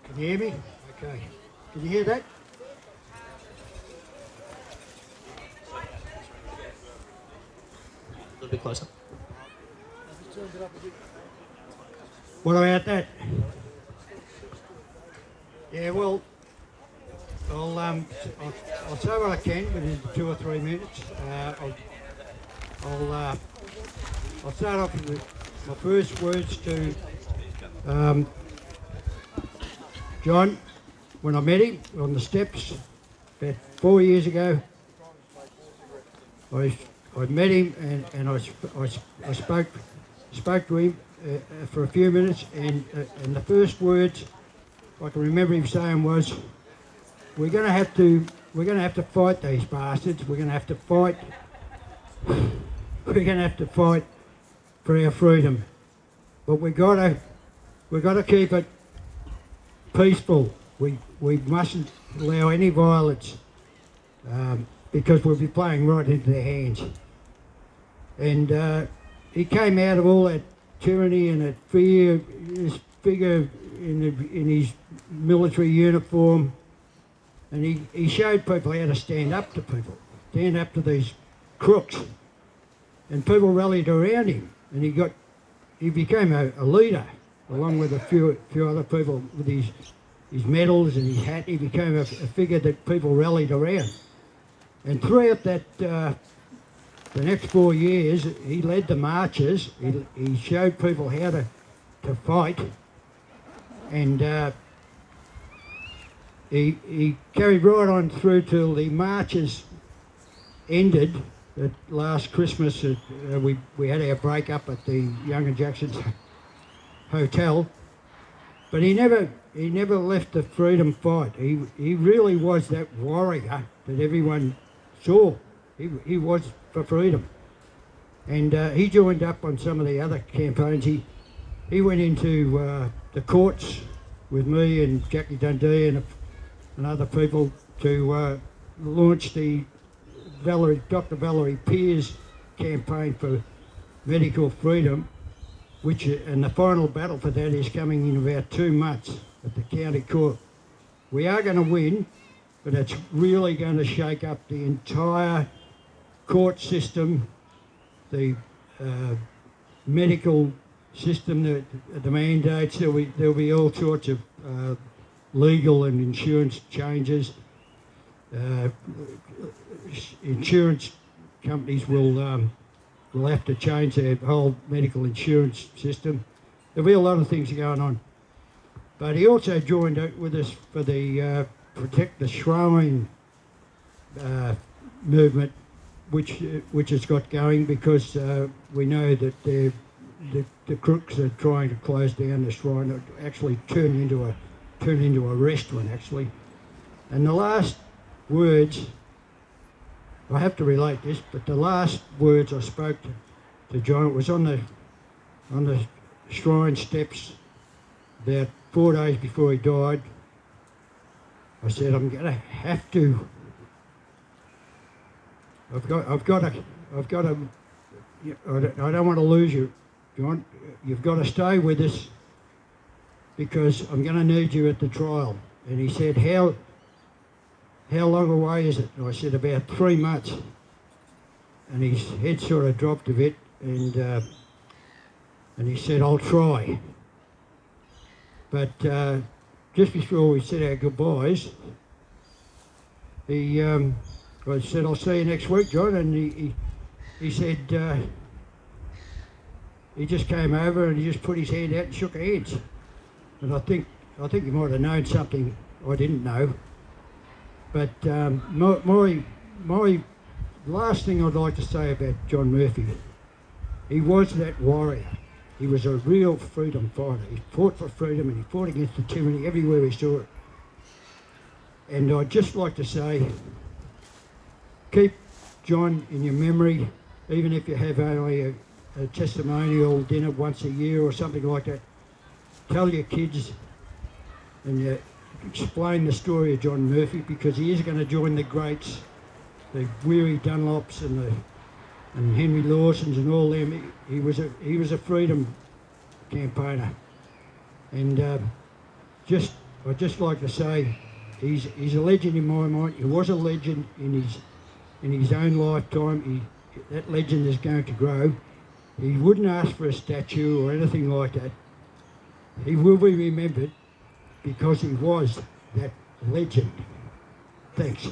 Can you hear me? Okay. Can you hear that? A little bit closer. What about that? Yeah, well, I'll say what I can within 2 or 3 minutes. I'll, uh, I'll start off with my first words to um, John when I met him on the steps about 4 years ago. I met him and I spoke to him for a few minutes and the first words I can remember him saying was, we're going to have to fight these bastards. We're going to have to fight. We're going to have to fight for our freedom, but we've got to keep it peaceful. We mustn't allow any violence because we'll be playing right into their hands. And he came out of all that tyranny and that fear. This figure in his military uniform. And he showed people how to stand up to people, stand up to these crooks. And people rallied around him. And he became a leader, along with a few other people with his medals and his hat. He became a figure that people rallied around. And throughout that, the next 4 years, he led the marches. He showed people how to fight. And he carried right on through till the marches ended. At last Christmas, we had our break up at the Young and Jackson's hotel, but he never left the freedom fight. He really was that warrior that everyone saw. He was for freedom, and he joined up on some of the other campaigns. He went into the courts with me and Jackie Dundee and other people to launch the Dr. Valerie Pierce campaign for medical freedom, and the final battle for that is coming in about 2 months at the county court. We are going to win, but it's really going to shake up the entire court system, the medical system, the mandates. There'll be all sorts of legal and insurance changes. Insurance companies will have to change their whole medical insurance system. There'll be a lot of things going on. But he also joined with us for the Protect the Shrine movement, which has got going because we know that the crooks are trying to close down the shrine. It actually turned into a restaurant actually. And the last words, I have to relate this, but the last words I spoke to John, it was on the shrine steps about 4 days before he died. I said, I'm going to have to. I've got to. I don't want to lose you, John. You've got to stay with us because I'm going to need you at the trial. And he said, how long away is it? And I said, about 3 months. And his head sort of dropped a bit, and he said, I'll try. But just before we said our goodbyes, I said, I'll see you next week, John. And he said, he just came over and he just put his hand out and shook hands. And I think he might have known something I didn't know. But my last thing I'd like to say about John Murphy, he was that warrior. He was a real freedom fighter. He fought for freedom and he fought against the tyranny everywhere he saw it. And I'd just like to say, keep John in your memory, even if you have only a testimonial dinner once a year or something like that. Tell your kids and you explain the story of John Murphy, because he is going to join the greats, the Weary Dunlops and Henry Lawsons and all them. He was a freedom campaigner, and I'd just like to say he's a legend in my mind. He was a legend in his own lifetime. That legend is going to grow. He wouldn't ask for a statue or anything like that. He will be remembered because he was that legend. Thanks.